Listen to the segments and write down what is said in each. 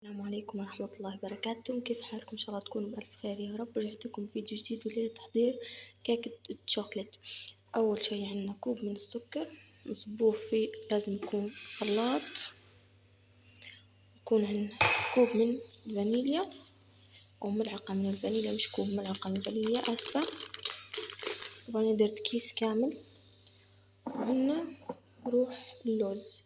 السلام عليكم ورحمة الله وبركاته. كيف حالكم؟ إن شاء الله تكونوا بألف خير يا رب. رجعت لكم فيديو جديد وليه تحضير كيكة الشوكولات. أول شي عندنا كوب من السكر نصبوه فيه، لازم يكون خلاط. يكون عندنا كوب من الفانيليا أو ملعقة من الفانيليا، مش كوب، ملعقة من الفانيليا، آسفة. طبعا درت كيس كامل. وعندنا روح اللوز،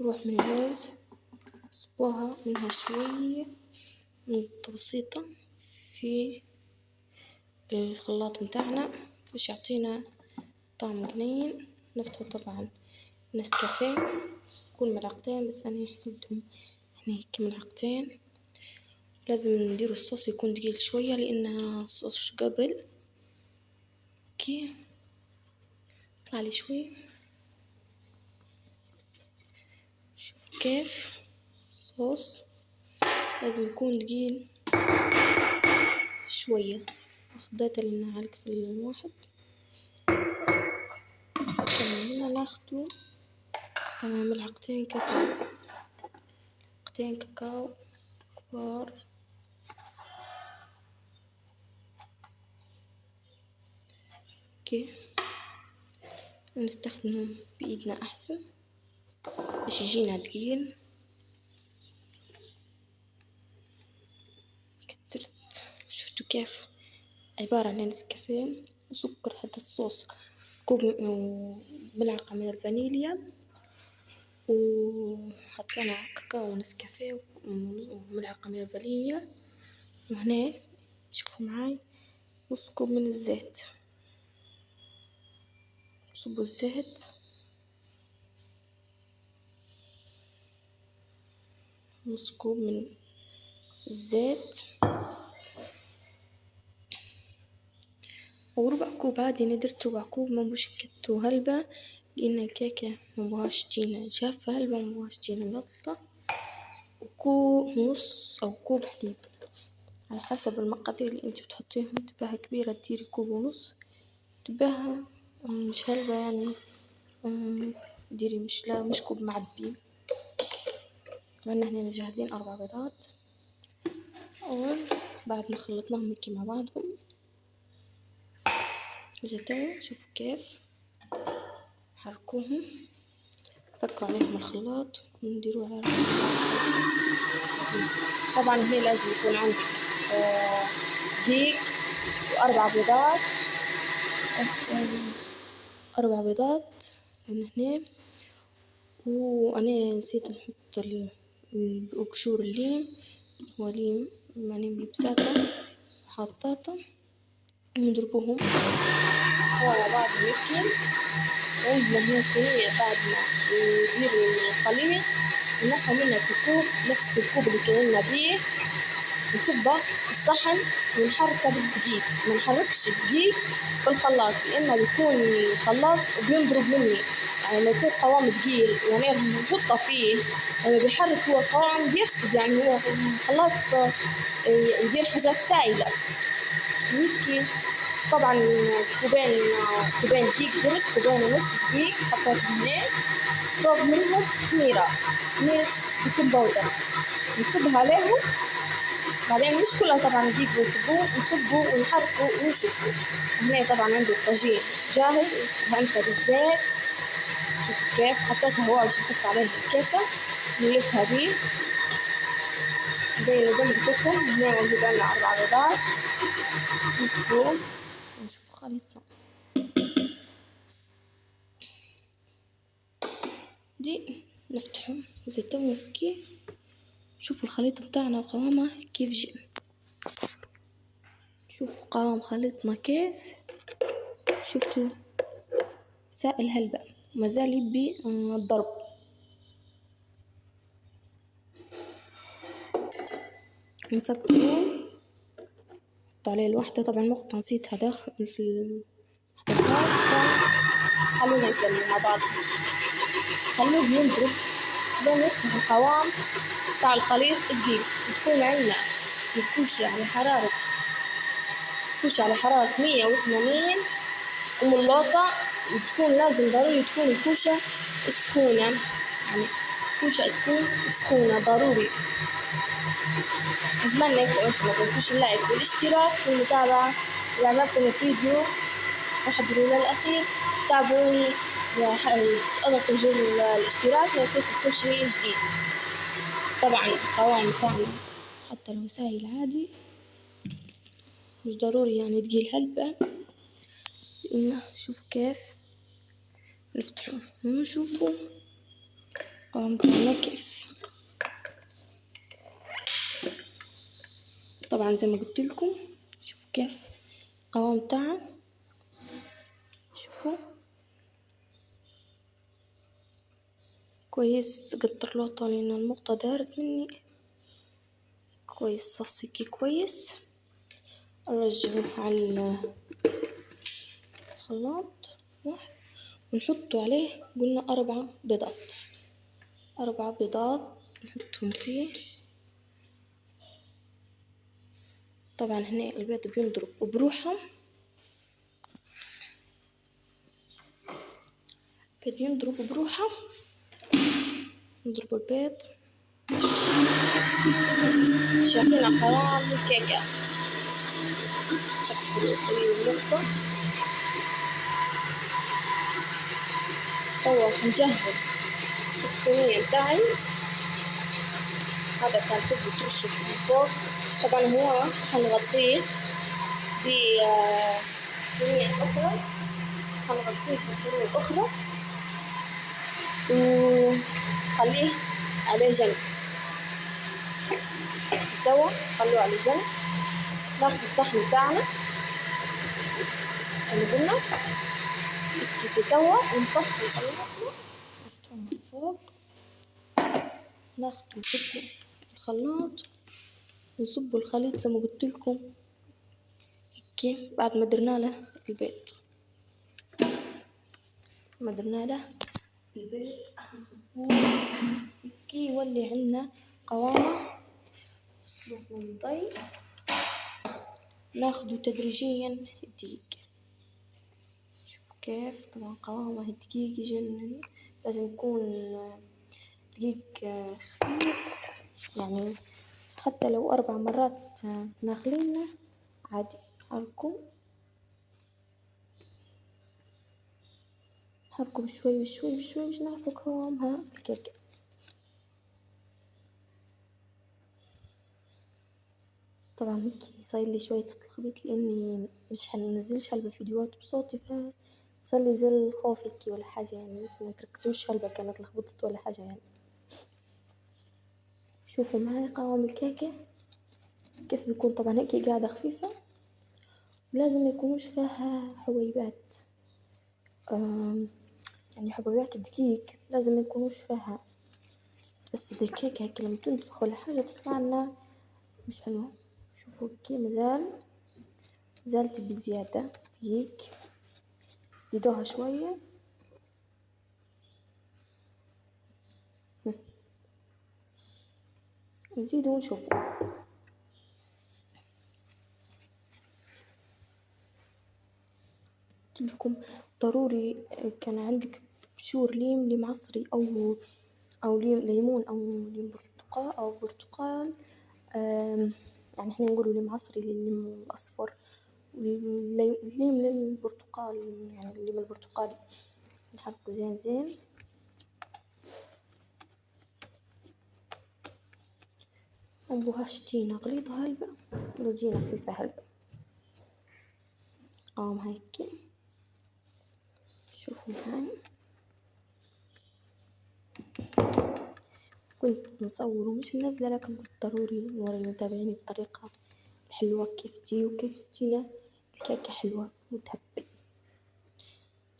روح من اللوز صبوها منها شوية بسيطة في الخلاط متاعنا باش يعطينا طعم جنين. نفتحو طبعا نسكافيه، يكون ملعقتين، بس أنا حسبتهم هنا هيك ملعقتين. لازم نديرو الصوص يكون تقيل شوية لأنها صوص قبل كي طلعلي شوي. شوف كيف صوص لازم يكون تقيل شوية. خديت لنا على الكفل واحد. هنا ناخدو ملعقتين كاكاو، ملعقتين كاكاو كبار. اوكي، نستخدمهم بإيدنا أحسن باش يجينا تقيل. كترت، شفتوا كيف عبارة عن نسكافيه وسكر. هذا الصوص كوب وملعقة من الفانيليا، وحطينا كاكاو ونسكافيه وملعقة من الفانيليا. وهنا شوفوا معاي نص كوب من الزيت. صبوا الزيت، نص كوب من الزيت، وربع كوب عادي. أنا درت ربع كوب، منبوش كتو هلبة لأن الكيكة منبغاش تجينا جافة هلبة، منبغاش تجينا ملطة. وكوب نص أو كوب حليب على حسب المقادير اللي انتي بتحطيهم. تباها كبيرة تديري كوب ونص، تباها مش هلبة يعني ديري مش كوب معبي. عندنا هنا مجهزين 4 بيضات. بعد ما خلطناهم هيك مع بعضهم زيتون، شوفوا كيف حركوهم، سكروا عليهم الخلاط ونديروه على طبعا هنا لازم يكون عندك دقيق و4 بيضات. 4 بيضات من هنا. وأنا نسيت نحط قشور الليم، هو ليم يعني بساتة حطاته، ونضربوهم ورا بعض هيك. وعندنا هنا صينية بعد ما نديرو الخليط نحو منها كوب، نفس الكوب اللي كنا بيه، نصبه في الصحن ونحركه بالدقيق. ما نحركش الدقيق في الخلاط لأنه بيكون الخلاط بينضرب مني، يعني لما يكون قوام تقيل يعني نحطه فيه لما بيحرك هو القوام بيفسد، يعني هو الخلاط يدير حاجات سائلة هيك. طبعا كوبين دقيق، درت كوبين ونص دقيق حطيت هنا، فوق منهم خميرة بيكنج باودر نصبها عليهم. بعدين مش كلها طبعا دقيق نصبه ونحركه ونشوفه. هنا طبعا عندي الطاجين جاهز، دهنته بالزيت. شوفوا كيف حطيتها هو باش نحط عليها الكيكة، نلفها بيه زي ما قلت لكم. هنا موجود عندنا 4 بيضات، نطفوه ونشوف خليطنا دي. نفتحه زيتون هيك، شوفوا الخليط بتاعنا وقوامه كيف جاء. شوفوا قوام خليطنا كيف، شفتوا سائل هلبة مازال يبي الضرب. نسكروه، نحط عليه الوحدة. طبعا النقطة نسيتها داخل في خلونا نكمل مع بعض، خلوه ينضرب لين يصبح القوام بتاع الخليط دقيق. تكون عندنا الكوشة على حرارة 180 وملوطة، وتكون لازم ضروري تكون الكوشة سخونة، يعني تكون سخونة ضروري. أتمنى إنكم ما تنسوش اللايك والاشتراك والمتابعة. إذا عجبكم الفيديو وحضروا للأخير تابعوني اضغطوا زر الاشتراك ليصيركم كل شيء جديد. طبعا القوام بتاعنا حتى لو سايل عادي مش ضروري يعني تقيل هلبة. شوفوا كيف نفتحه ونشوفوا القوام بتاعنا كيف. طبعا زي ما قلت لكم شوفوا كيف القوام بتاعه. شوفوا كويس. قطر لوطة لأن المقطة دارت مني كويس. صصيكي كويس. نرجعه على الخلاط ونحطوا عليه قلنا 4 بيضات. 4 بيضات نحطهم فيه. طبعا هنا البيض بينضرب بروحه. بينضرب بروحه. نضرب البيض. شايفين قوام الكيكة طبعا هنجهز الصينية بتاعي. هذا كان تبدو ترشه من فوق. طبعا هو هنغطيه بصينية أخرى. وخليه على جنب. توا خلوه على جنب. ناخد الصحن بتاعنا اللي قلنا نكتفي توا ونطفي الخلاط. نفتحه من فوق. ناخد نصبه الخلاط ونصبه الخليط زي ما قلت لكم هيك. بعد ما درنا له البيض هيك يولي عندنا قوامه نصلوه من ضي. ناخده تدريجيا الدقيق. شوفوا كيف. طبعا قوامه الدقيق يجنن. لازم يكون دقيق خفيف يعني حتى لو 4 مرات ناخلينه عادي. حركوا بشوي باش نعرفوا قوامها الكيكة. طبعا هيك صاير لي شوية تلخبيط لاني مش هننزلش هلبة فيديوهات بصوتي فصار لي زي الخوف هيك ولا حاجة يعني. بس ما تركزوش هلبة كانت لخبطت ولا حاجة يعني. شوفوا معي قوام الكيكة كيف بيكون. طبعا هيك قاعدة خفيفة. لازم يكونوش فيها حبيبات يعني حبيبات الدقيق لازم يكونوش فيها. بس الكيكة هيك لما تنتفخ ولا حاجة تطلع لنا مش حلوة. شوفوا هيك زالت بزيادة دقيق. زيدوها شوية. نزيدوا ونشوفوا. لكم ضروري كان عندك بشور ليم عصري او ليمون او ليم برتقال او برتقال. يعني احنا نقولوا ليم عصري للليم الاصفر والليم للبرتقال يعني الليم البرتقالي. نحركه زين. مبوهاش غليظة هلبة ولا خفيفة هلبة. هيك شوفوا معاي. كنت نصور ومش منزلة لكن كنت ضروري نوري المتابعين الطريقة الحلوة كيف تجي وكيف تجينا الكيكة حلوة وتهبل.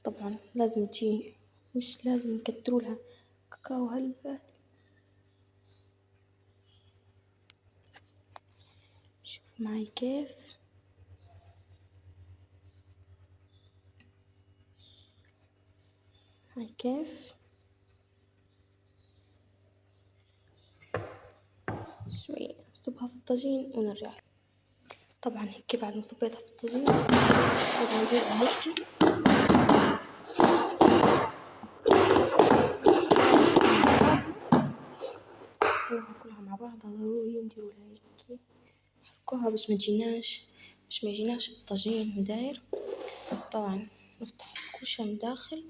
طبعا لازم تجي مش لازم نكتروا لها كاكاو هلبة. شوف معي كيف. هاي كيف شوية نصبها في الطاجين ونرجع. طبعا هيك بعد ما صبيتها في الطاجين طبعا نجيب نحكي نخلوها كلها مع بعضها ضروري نديرولها هيكي، نحركوها باش ما يجيناش الطاجين داير. طبعا نفتح الكوشة من داخل،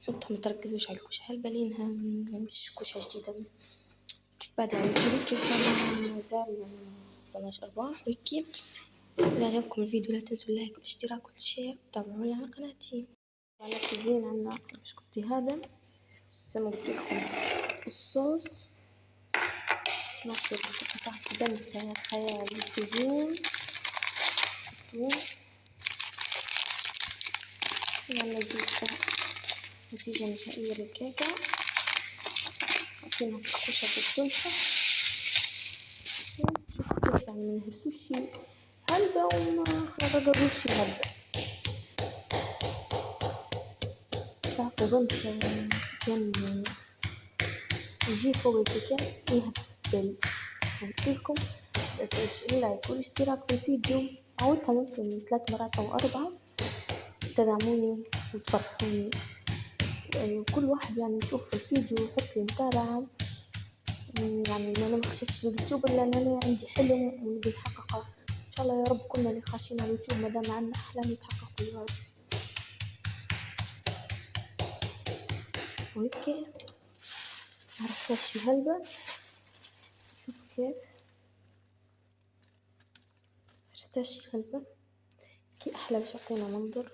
نحطها، ما تركزوش على الكوشة هالبالينها مش كوشة جديدة كيف بادئ على اليوتيوب، كيف أنا مازال مستناش أرباح وهيكي. إذا عجبكم الفيديو لا تنسوا اللايك والاشتراك والشير، وتابعوني على قناتي. على التزيين عندنا بسكوتي هذا زي ما قلتلكم الصوص، ناخد البسكوت تحت بنت خيال التزيين عندنا زيت نتيجة نهائية للكيكة، حاطينها في الكوشة بالصلصة. شوفوا كيف يعني منهرسوش هلبة وما خرجوش هلبة. تعرفوا بنت كان يجي فوق الكيكة يهبل، قلتلكم بس اللايك والاشتراك في الفيديو، عودتها ممكن 3 مرات أو 4، تدعموني وتفرحوني. كل واحد يعني يشوف الفيديو يحط لي متابعة، يعني أنا ما خشيتش اليوتيوب إلا أنا عندي حلم ونبي نحققه إن شاء الله يا رب. كلنا اللي خاشين على اليوتيوب مادام عندنا أحلام يتحققوا يا رب. شوفوا هيك عرفتش هلبة، شوفوا كيف عرفتش هلبة كي أحلى باش يعطينا منظر.